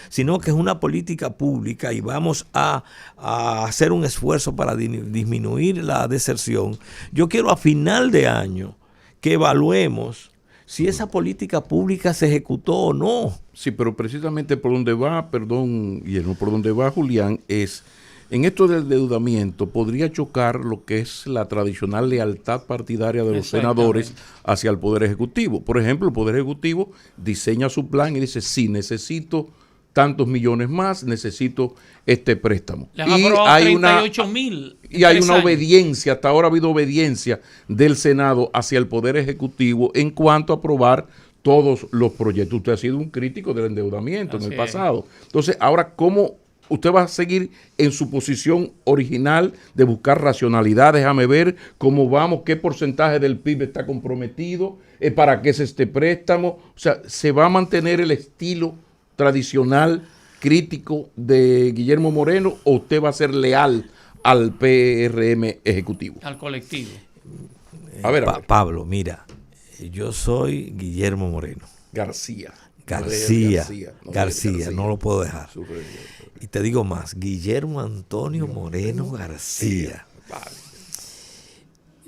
sino que es una política pública y vamos a hacer un esfuerzo para disminuir la deserción. Yo quiero a final de año que evaluemos si esa política pública se ejecutó o no. Sí, pero precisamente por donde va, Guillermo, por donde va Julián es, en esto del endeudamiento podría chocar lo que es la tradicional lealtad partidaria de los senadores hacia el Poder Ejecutivo. Por ejemplo, el Poder Ejecutivo diseña su plan y dice, sí, necesito tantos millones más, necesito este préstamo. Le han aprobado 38,000. Y hay una obediencia, hasta ahora ha habido obediencia del Senado hacia el Poder Ejecutivo en cuanto a aprobar todos los proyectos. Usted ha sido un crítico del endeudamiento en el pasado. Entonces, ahora, ¿cómo usted va a seguir en su posición original de buscar racionalidad? Déjame ver cómo vamos, qué porcentaje del PIB está comprometido, para qué es este préstamo. O sea, ¿se va a mantener el estilo tradicional crítico de Guillermo Moreno o usted va a ser leal al PRM ejecutivo? Al colectivo. A ver. Pablo, mira, yo soy Guillermo Moreno. García, no lo puedo dejar. Y te digo más, Guillermo Antonio Moreno García. Vale.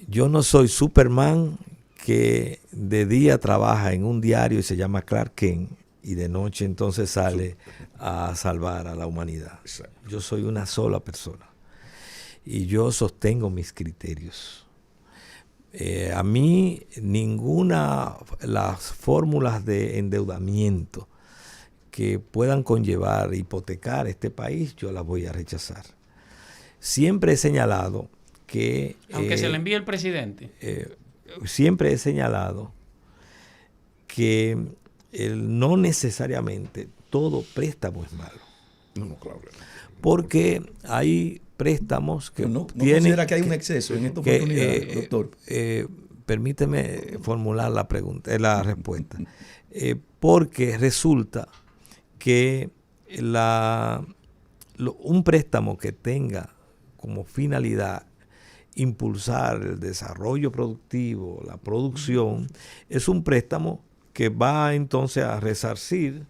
Yo no soy Superman que de día trabaja en un diario y se llama Clark Kent y de noche entonces sale a salvar a la humanidad. Yo soy una sola persona y yo sostengo mis criterios. A mí las fórmulas de endeudamiento que puedan conllevar, hipotecar este país, yo las voy a rechazar. Siempre he señalado que... Aunque se le envíe el presidente. Siempre he señalado que no necesariamente todo préstamo es malo. No, claro. Porque hay préstamos que no tienen... considera que hay un exceso en esta oportunidad, doctor. Permíteme formular la respuesta. Porque resulta que un préstamo que tenga como finalidad impulsar el desarrollo productivo, la producción, es un préstamo que va entonces a resarcir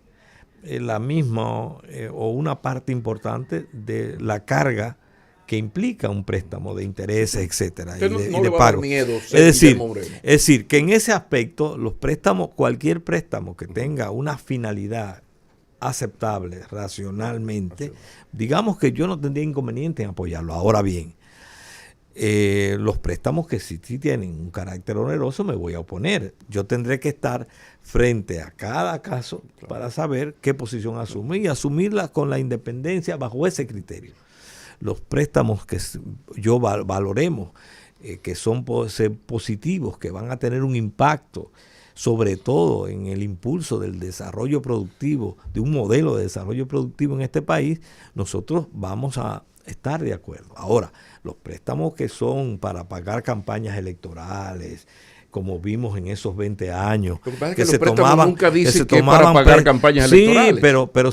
la misma o una parte importante de la carga que implica un préstamo de intereses, etcétera, y de pago. Es decir, que en ese aspecto los préstamos, cualquier préstamo que tenga una finalidad aceptable racionalmente, digamos que yo no tendría inconveniente en apoyarlo. Ahora bien, los préstamos que sí tienen un carácter oneroso me voy a oponer. Yo tendré que estar frente a cada caso para saber qué posición asumir y asumirla con la independencia bajo ese criterio. Los préstamos que yo valoremos, que son positivos, que van a tener un impacto, sobre todo en el impulso del desarrollo productivo, de un modelo de desarrollo productivo en este país, nosotros vamos a estar de acuerdo. Ahora, los préstamos que son para pagar campañas electorales, como vimos en esos 20 años, que se tomaban, nunca dice que para pagar campañas electorales.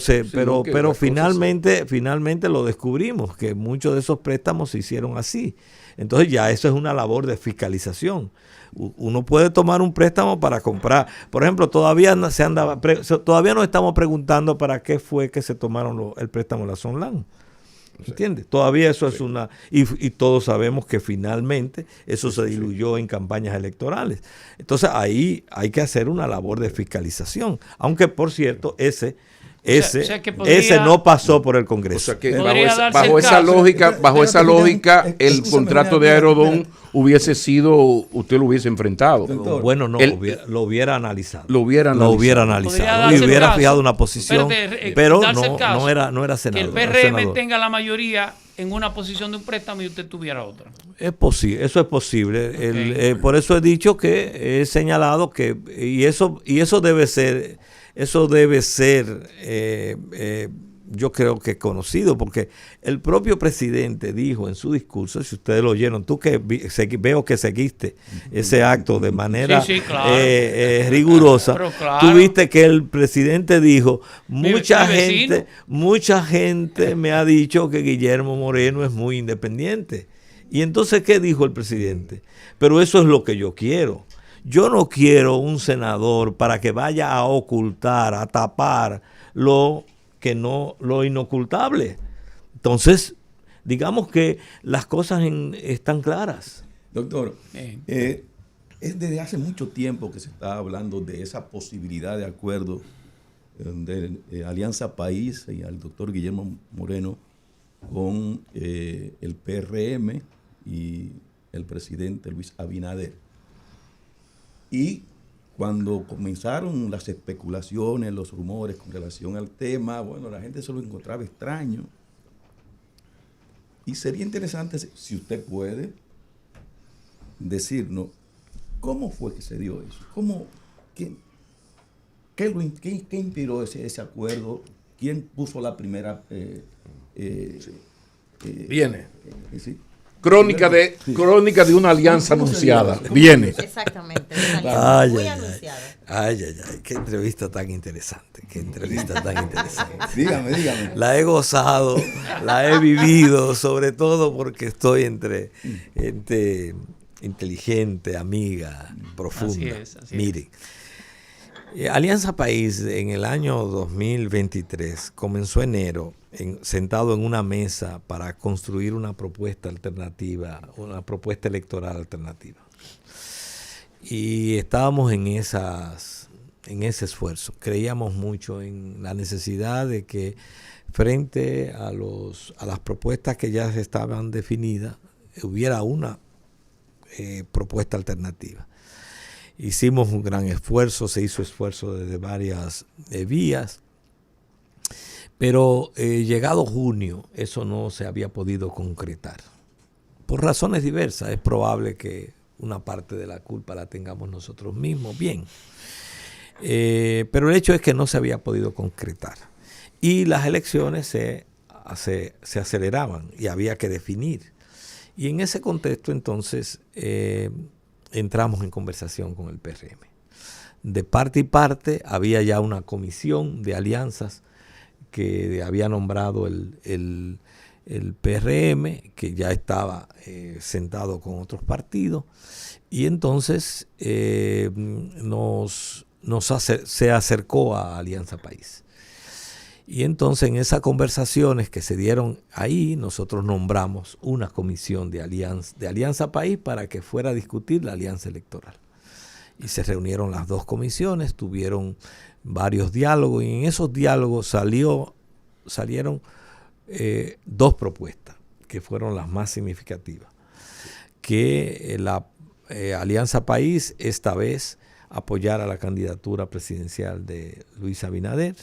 Sí, pero finalmente lo descubrimos, que muchos de esos préstamos se hicieron así. Entonces ya eso es una labor de fiscalización. Uno puede tomar un préstamo para comprar. Por ejemplo, todavía nos estamos preguntando para qué fue que se tomaron el préstamo de la Sonlan. ¿Entiendes? Todavía eso es una... Y todos sabemos que finalmente eso se diluyó en campañas electorales. Entonces ahí hay que hacer una labor de fiscalización. Aunque, por cierto, ese no pasó por el Congreso. O sea que bajo esa lógica, el contrato de Aerodón hubiese sido, usted lo hubiese enfrentado. Bueno, no, lo hubiera analizado. Lo hubiera analizado. Y hubiera fijado una posición, pero no era senador. Que el PRM tenga la mayoría en una posición de un préstamo y usted tuviera otra. Es posible, eso es posible. Okay. Por eso he dicho que he señalado que, y eso debe ser, yo creo que conocido, porque el propio presidente dijo en su discurso, si ustedes lo oyeron, tú que veo que seguiste ese acto de manera rigurosa, claro. Tú viste que el presidente dijo, mucha gente me ha dicho que Guillermo Moreno es muy independiente. Y entonces, ¿qué dijo el presidente? Pero eso es lo que yo quiero. Yo no quiero un senador para que vaya a ocultar, a tapar lo inocultable. Entonces, digamos que las cosas están claras. Doctor, es desde hace mucho tiempo que se está hablando de esa posibilidad de acuerdo de Alianza País y al doctor Guillermo Moreno con el PRM y el presidente Luis Abinader. Y cuando comenzaron las especulaciones, los rumores con relación al tema, bueno, la gente se lo encontraba extraño. Y sería interesante, si usted puede, decirnos cómo fue que se dio eso. ¿Qué inspiró ese acuerdo? ¿Quién puso la primera? Viene. ¿Sí? Crónica de una alianza anunciada. Viene. Exactamente. Muy anunciada. Ay, qué entrevista tan interesante. Dígame. La he gozado, la he vivido, sobre todo porque estoy entre gente inteligente, amiga, profunda. Así es. Miren, Alianza País en el año 2023 comenzó enero sentado en una mesa para construir una propuesta alternativa, una propuesta electoral alternativa. Y estábamos en ese esfuerzo. Creíamos mucho en la necesidad de que frente a las propuestas que ya estaban definidas, hubiera una propuesta alternativa. Hicimos un gran esfuerzo, se hizo esfuerzo desde varias vías, pero llegado junio eso no se había podido concretar. Por razones diversas, es probable que una parte de la culpa la tengamos nosotros mismos, bien. Pero el hecho es que no se había podido concretar. Y las elecciones se aceleraban y había que definir. Y en ese contexto entonces entramos en conversación con el PRM. De parte y parte había ya una comisión de alianzas que había nombrado el PRM, que ya estaba sentado con otros partidos, y entonces se acercó a Alianza País. Y entonces en esas conversaciones que se dieron ahí, nosotros nombramos una comisión de Alianza País para que fuera a discutir la alianza electoral. Y se reunieron las dos comisiones, tuvieron varios diálogos, y en esos diálogos salieron dos propuestas que fueron las más significativas. Que la Alianza País esta vez apoyara la candidatura presidencial de Luis Abinader,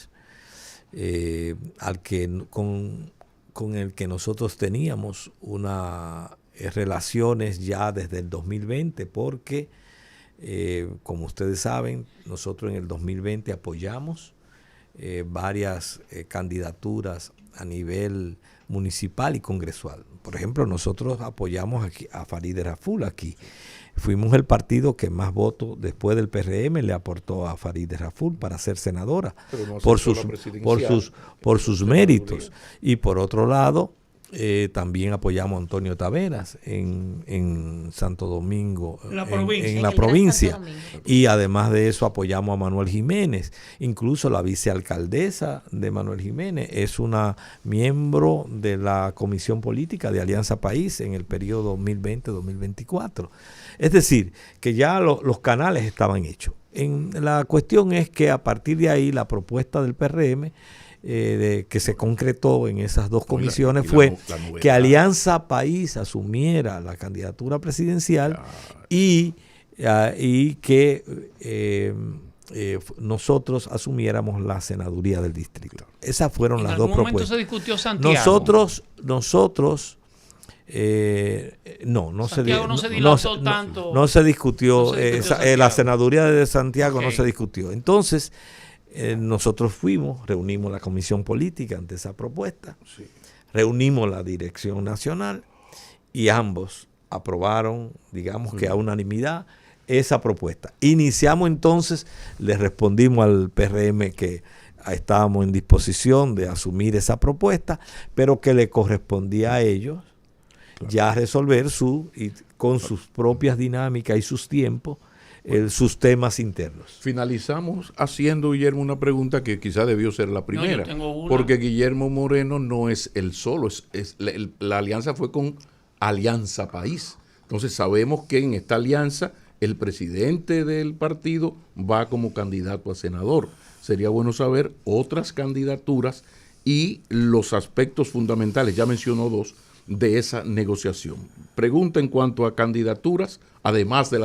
con el que nosotros teníamos unas relaciones ya desde el 2020, porque como ustedes saben, nosotros en el 2020 apoyamos varias candidaturas a nivel municipal y congresual. Por ejemplo, nosotros apoyamos aquí a Farideh Raful aquí. Fuimos el partido que más votos después del PRM le aportó a Farideh Raful para ser senadora, no por sus méritos. Y por otro lado, también apoyamos a Antonio Taveras en Santo Domingo, en la provincia. Y además de eso apoyamos a Manuel Jiménez. Incluso la vicealcaldesa de Manuel Jiménez es una miembro de la Comisión Política de Alianza País en el periodo 2020-2024. Es decir, que ya los canales estaban hechos. La cuestión es que a partir de ahí la propuesta del PRM que se concretó en esas dos comisiones fue que Alianza País asumiera la candidatura presidencial y que nosotros asumiéramos la senaduría del distrito. Esas fueron las dos propuestas. ¿En algún momento se discutió Santiago? No se discutió la senaduría de Santiago. Okay. No se discutió. Entonces nosotros reunimos la comisión política ante esa propuesta, sí. Reunimos la dirección nacional y ambos aprobaron, digamos que a unanimidad, esa propuesta. Iniciamos entonces, le respondimos al PRM que estábamos en disposición de asumir esa propuesta, pero que le correspondía a ellos ya resolver con sus propias dinámicas y sus tiempos, sus temas internos. Finalizamos haciendo, Guillermo, una pregunta que quizá debió ser la primera, porque Guillermo Moreno no es el solo, la alianza fue con Alianza País. Entonces sabemos que en esta alianza el presidente del partido va como candidato a senador. Sería bueno saber otras candidaturas y los aspectos fundamentales, ya mencionó dos, de esa negociación. Pregunta en cuanto a candidaturas, además de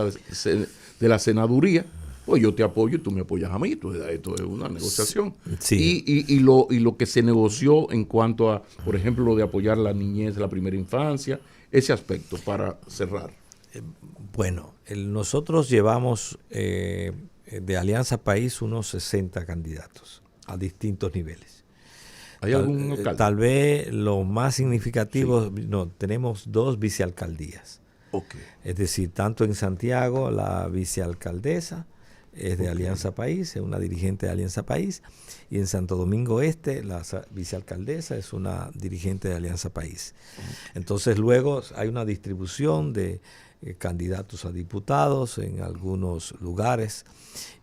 la senaduría, pues yo te apoyo y tú me apoyas a mí, esto es una negociación. Sí. Y lo que se negoció en cuanto a, por ejemplo, lo de apoyar la niñez, la primera infancia, ese aspecto para cerrar. Bueno, nosotros llevamos de Alianza País unos 60 candidatos a distintos niveles. ¿Hay algún alcalde? Tal vez los más significativos, sí. No, tenemos 2 vicealcaldías. Okay. Es decir, tanto en Santiago la vicealcaldesa es de Alianza País, es una dirigente de Alianza País, y en Santo Domingo Este la vicealcaldesa es una dirigente de Alianza País. Entonces luego hay una distribución de candidatos a diputados en algunos lugares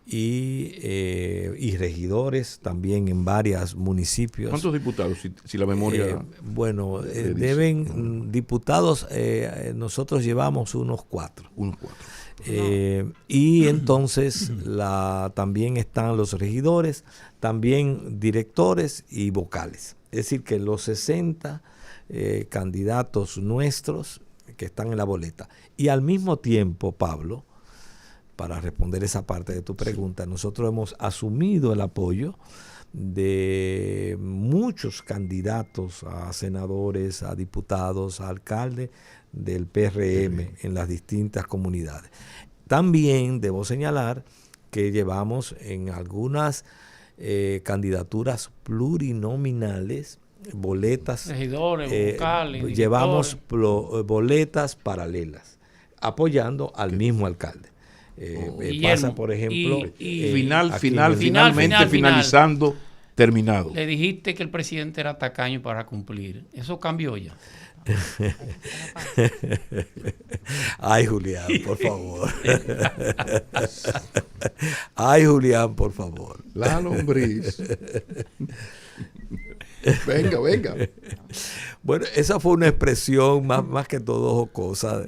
y regidores también en varios municipios. ¿Cuántos diputados, si la memoria diputados nosotros llevamos unos 4. Unos 4. Y entonces también están los regidores, también directores y vocales. Es decir, que los 60 candidatos nuestros que están en la boleta. Y al mismo tiempo, Pablo, para responder esa parte de tu pregunta, nosotros hemos asumido el apoyo de muchos candidatos a senadores, a diputados, a alcaldes del PRM en las distintas comunidades. También debo señalar que llevamos en algunas candidaturas plurinominales boletas, regidores, vocales, llevamos boletas paralelas, apoyando al mismo alcalde. Pasa, por ejemplo, finalizando, terminado. Le dijiste que el presidente era tacaño para cumplir. Eso cambió ya. Ay, Julián, por favor. Ay, Julián, por favor. La lombriz. Venga. Bueno, esa fue una expresión más que todo jocosa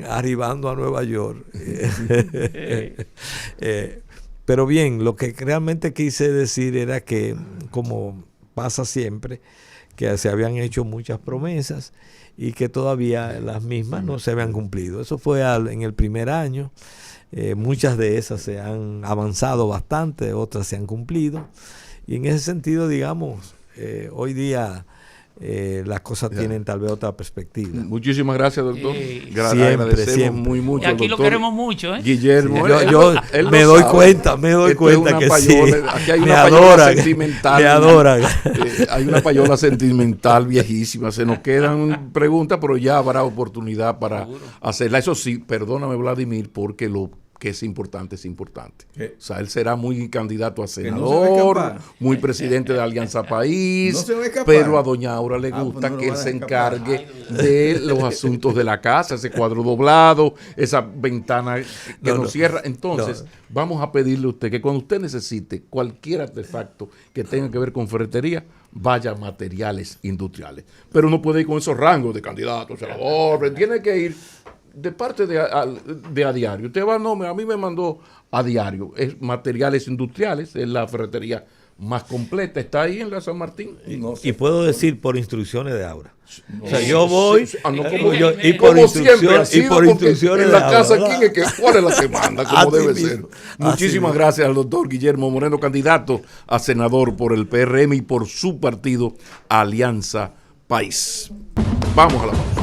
arribando a Nueva York. Pero bien, lo que realmente quise decir era que, como pasa siempre, que se habían hecho muchas promesas y que todavía las mismas no se habían cumplido. Eso fue en el primer año. Muchas de esas se han avanzado bastante, otras se han cumplido. Y en ese sentido, digamos, hoy día las cosas tienen tal vez otra perspectiva. Muchísimas gracias, doctor. Siempre. Muy mucho. Y aquí doctor lo queremos mucho, ¿eh? Guillermo. Yo me doy cuenta que sí. Aquí hay me una payola sentimental. Me adoran. Hay una payola sentimental viejísima. Se nos quedan preguntas, pero ya habrá oportunidad para hacerla. Eso sí, perdóname, Vladimir, porque lo que es importante. O sea, él será muy candidato a senador, muy presidente de Alianza País, pero a doña Aura le gusta que él se encargue de los asuntos de la casa, ese cuadro doblado, esa ventana que no cierra. Entonces, vamos a pedirle a usted que cuando usted necesite cualquier artefacto que tenga que ver con ferretería, vaya a Materiales Industriales. Pero no puede ir con esos rangos de candidato, senador, tiene que ir de parte de a diario. Usted va, a mí me mandó a diario. Es Materiales Industriales, es la ferretería más completa. Está ahí en la San Martín. Y puedo decir por instrucciones de Aura. O sea, yo voy y por instrucciones en la casa aquí es que cuál es la que manda, como debe ser. Muchísimas gracias al doctor Guillermo Moreno, candidato a senador por el PRM y por su partido Alianza País. Vamos a la pausa.